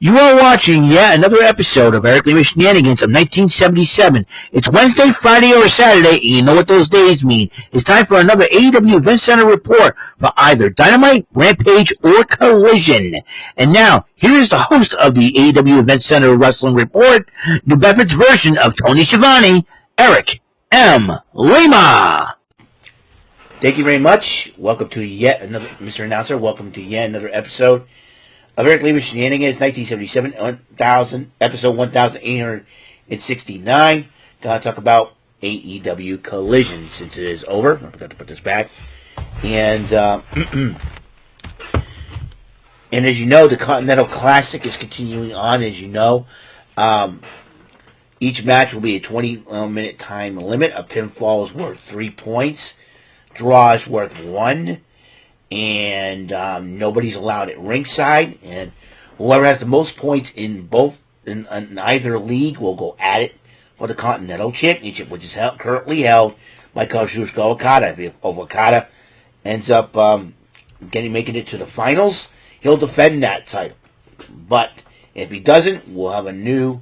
You are watching yet another episode of Lima Shenanigans of 1977. It's Wednesday, Friday, or Saturday, and you know what those days mean. It's time for another AEW Event Center report for either Dynamite, Rampage, or Collision. And now, here is the host of the AEW Event Center Wrestling Report, New Bedford's version of Tony Schiavone, Eric M. Lima. Thank you very much. Welcome to yet another, Mr. Announcer, welcome to yet another episode of Eric Lima Shenanigans, 1977, episode 1869. Gonna talk about AEW Collision since it is over. I forgot to put this back. And and as you know, the Continental Classic is continuing on. As you know, each match will be a 20-minute time limit. A pinfall is worth 3 points. Draw is worth 1. And nobody's allowed at ringside, and whoever has the most points in either league will go at it for the Continental Championship, which is currently held by Kazuchika Okada. If Okada ends up making it to the finals, he'll defend that title. But if he doesn't, he'll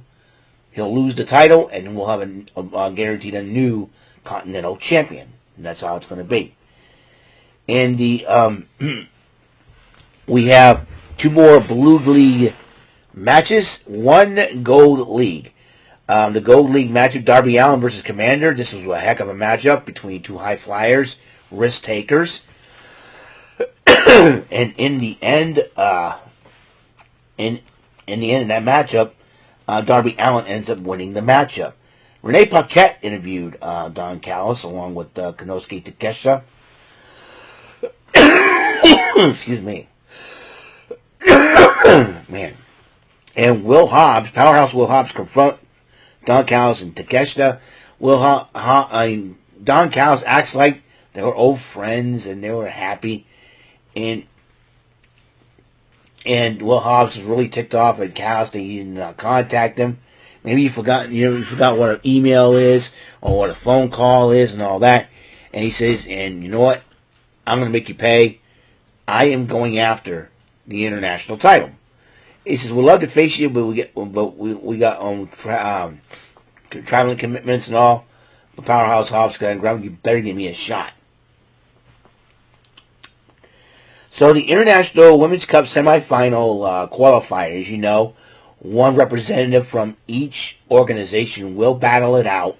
lose the title, and we'll have guaranteed a new Continental Champion. And that's how it's going to be. And we have 2 more Blue League matches, 1 Gold League. The Gold League matchup, Darby Allin versus Commander. This was a heck of a matchup between 2 high flyers, risk takers. And in the end of that matchup, Darby Allin ends up winning the matchup. Renee Paquette interviewed Don Callis along with Konosuke Takeshita. Excuse me. Man. And Will Hobbs, Powerhouse Will Hobbs, confront Don Callis and Takeshita. Don Callis acts like they were old friends and they were happy. And Will Hobbs was really ticked off at Callis that he didn't contact him. Maybe you forgot what an email is or what a phone call is and all that. And he says, and you know what? I'm going to make you pay. I am going after the international title. He says, we'd love to face you, but we got traveling commitments and all. But Powerhouse Hobbs got ground. You better give me a shot. So the International Women's Cup semifinal qualifier, as you know, 1 representative from each organization will battle it out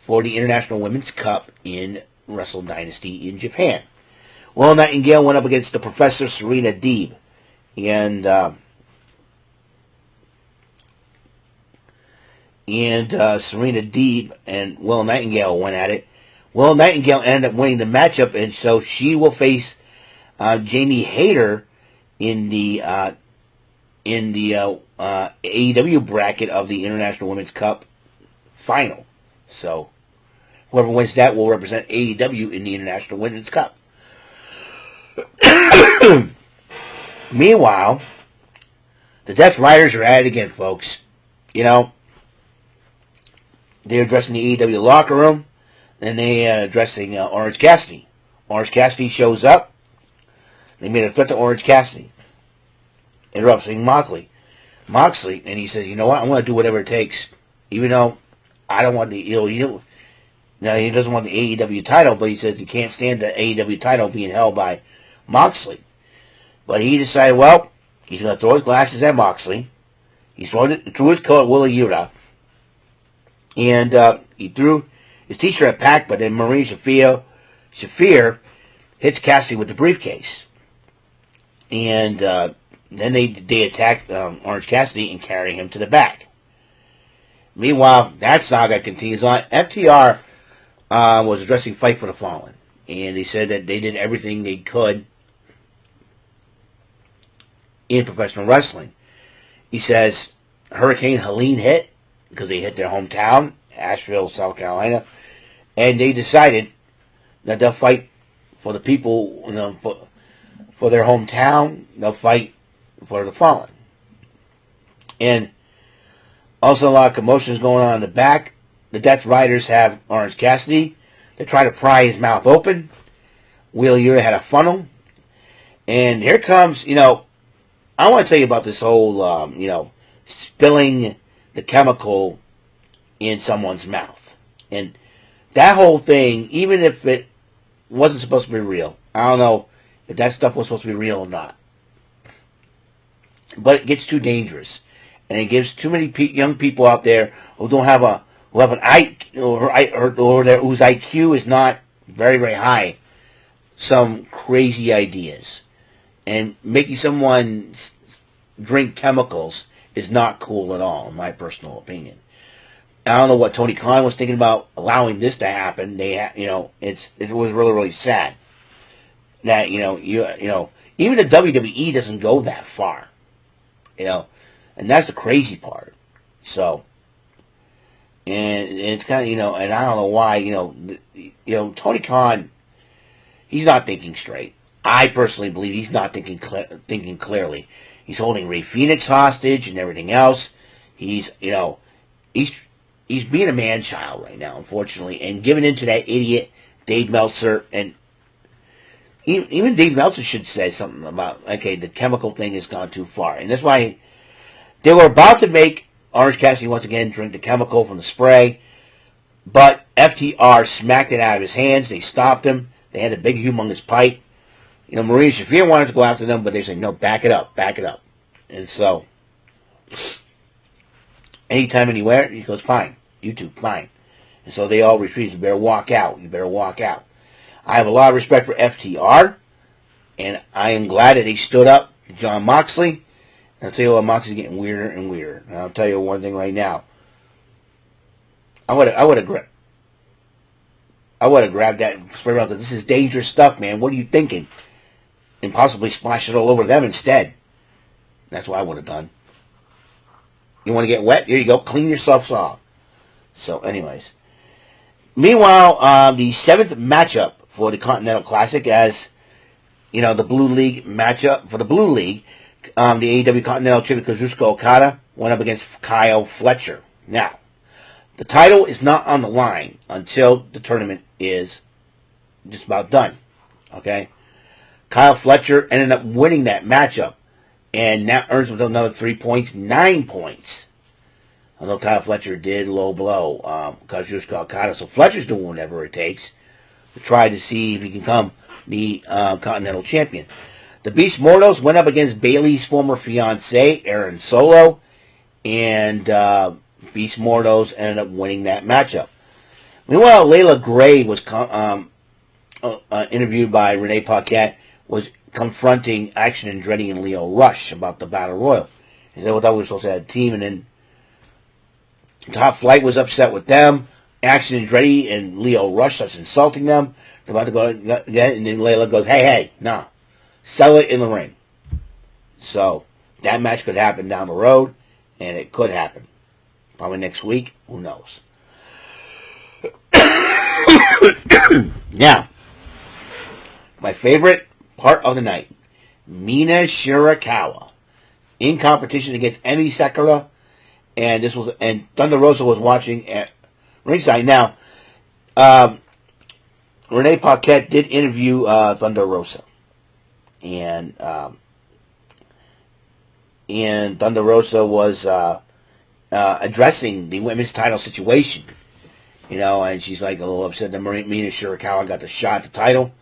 for the International Women's Cup in Wrestle Dynasty in Japan. Will Nightingale went up against the Professor Serena Deeb. And Serena Deeb and Will Nightingale went at it. Will Nightingale ended up winning the matchup, and so she will face Jamie Hayter in the AEW bracket of the International Women's Cup final. So whoever wins that will represent AEW in the International Women's Cup. Meanwhile, the Death Riders are at it again, folks. You know, they're addressing the AEW locker room, and they're addressing Orange Cassidy. Orange Cassidy shows up. They made a threat to Orange Cassidy. Interrupting Moxley, and he says, you know what, I'm going to do whatever it takes, even though I don't want the, he doesn't want the AEW title, but he says he can't stand the AEW title being held by Moxley. But he decided, well, he's going to throw his glasses at Moxley. He threw his coat at Willa Yuta. And he threw his t-shirt at Pac, but then Marie Shafir hits Cassidy with the briefcase. And then they attack Orange Cassidy and carry him to the back. Meanwhile, that saga continues on. FTR was addressing Fight for the Fallen. And they said that they did everything they could in professional wrestling. He says Hurricane Helene hit because they hit their hometown, Asheville, South Carolina. And they decided that they'll fight for the people, for their hometown. They'll fight for the fallen. And also a lot of commotions going on in the back. The Death Riders have Orange Cassidy. They try to pry his mouth open. Wheeler Yuta had a funnel. And here comes, I want to tell you about this whole, spilling the chemical in someone's mouth. And that whole thing, even if it wasn't supposed to be real, I don't know if that stuff was supposed to be real or not. But it gets too dangerous. And it gives too many young people out there who don't have an IQ, whose IQ is not very, very high, some crazy ideas. And making someone drink chemicals is not cool at all, in my personal opinion. I don't know what Tony Khan was thinking about allowing this to happen. It was really, really sad that even the WWE doesn't go that far, and that's the crazy part. So, and it's kind of and I don't know why Tony Khan, he's not thinking straight. I personally believe he's not thinking clearly. He's holding Rey Fenix hostage and everything else. He's being a man-child right now, unfortunately, and giving in to that idiot Dave Meltzer. And even Dave Meltzer should say something about, okay, the chemical thing has gone too far. And that's why they were about to make Orange Cassidy once again drink the chemical from the spray, but FTR smacked it out of his hands. They stopped him. They had a big, humongous pipe. Marina Shafir wanted to go after them, but they said, no, back it up. And so, anytime, anywhere, he goes, fine. You two, fine. And so they all refused. You better walk out. I have a lot of respect for FTR, and I am glad that he stood up to Jon Moxley. And I'll tell you what, Moxley's getting weirder and weirder. And I'll tell you one thing right now. I would have grabbed that spray bottle. This is dangerous stuff, man. What are you thinking? And possibly splash it all over them instead. That's what I would have done. You want to get wet? Here you go. Clean yourself off. So, anyways. Meanwhile, the 7th matchup for the Continental Classic, as the Blue League matchup for the Blue League, the AEW Continental Champion Kazuchika Okada went up against Kyle Fletcher. Now, the title is not on the line until the tournament is just about done. Okay? Kyle Fletcher ended up winning that matchup, and now earns himself another 3 points, 9 points. Although Kyle Fletcher did low blow Kazuchika Okada, so Fletcher's doing whatever it takes to try to see if he can become the Continental Champion. The Beast Mortals went up against Bayley's former fiancé, Aaron Solo, and Beast Mortals ended up winning that matchup. Meanwhile, Layla Gray was interviewed by Renee Paquette, was confronting Action Andretti and Leo Rush about the Battle Royal. He said, well, I thought we were supposed to have a team, and then Top Flight was upset with them. Action Andretti and Leo Rush starts insulting them. They're about to go again, and then Layla goes, hey, no. Sell it in the ring. So, that match could happen down the road, and it could happen. Probably next week. Who knows? Now, my favorite part of the night. Mina Shirakawa in competition against Emi Sakura, and Thunder Rosa was watching at ringside. Now, Renee Paquette did interview Thunder Rosa, and Thunder Rosa was addressing the women's title situation, and she's like a little upset that Mina Shirakawa got the shot at the title,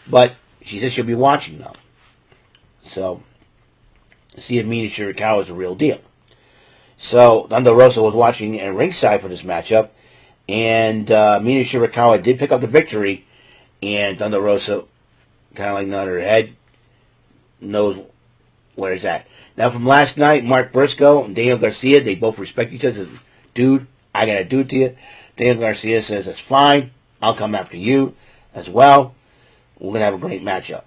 but she said she'll be watching though. So, see if Mina Shirakawa is a real deal. So, Thunder Rosa was watching at ringside for this matchup, and Mina Shirakawa did pick up the victory, and Thunder Rosa kind of like nodded her head, knows where it's at. Now, from last night, Mark Briscoe and Daniel Garcia, they both respect each other. Says, dude, I got to do it to you. Daniel Garcia says, that's fine. I'll come after you as well. We're going to have a great matchup.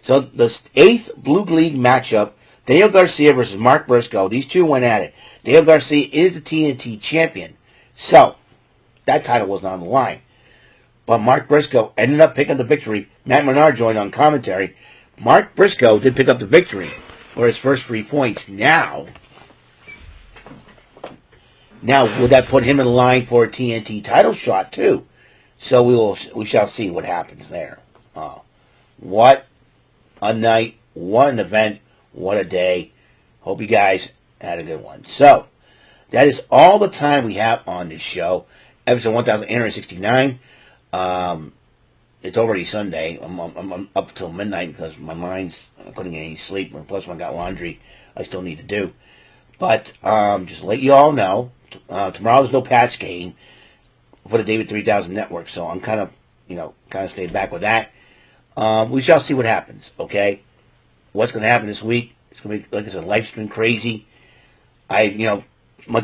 So, the 8th Blue League matchup, Daniel Garcia versus Mark Briscoe. These two went at it. Daniel Garcia is the TNT champion. So, that title was not on the line. But Mark Briscoe ended up picking up the victory. Matt Menard joined on commentary. Mark Briscoe did pick up the victory for his first 3 points. Now, would that put him in line for a TNT title shot too? So we shall see what happens there. What a night! What an event! What a day! Hope you guys had a good one. So, that is all the time we have on this show. Episode 1869. It's already Sunday. I'm up till midnight because my mind's, I couldn't get any sleep. And plus, when I got laundry I still need to do. But just to let you all know, tomorrow's no patch game for the David 3000 Network. So I'm kind of stayed back with that. We shall see what happens, okay? What's going to happen this week? It's going to be, like I said, life's been crazy. My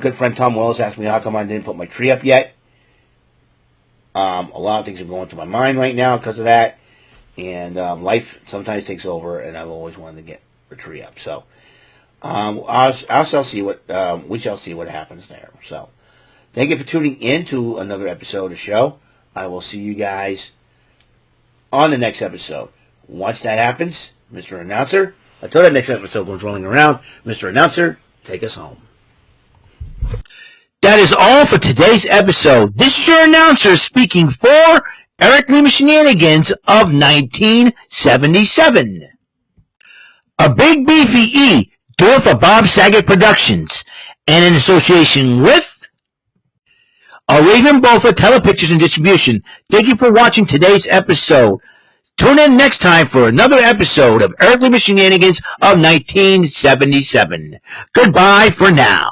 good friend Tom Willis asked me how come I didn't put my tree up yet. A lot of things are going through my mind right now because of that. And life sometimes takes over, and I've always wanted to get the tree up. So I shall see what we shall see what happens there. So thank you for tuning in to another episode of the show. I will see you guys on the next episode. Once that happens, Mr. Announcer, until that next episode goes rolling around, Mr. Announcer, take us home. That is all for today's episode. This is your announcer speaking for Eric Lima Shenanigans of 1977. A Big Beefy E, do it for Bob Saget Productions, and in association with a Raven Bofa Telepictures and Distribution. Thank you for watching today's episode. Tune in next time for another episode of Eric Lima Shenanigans of 1977. Goodbye for now.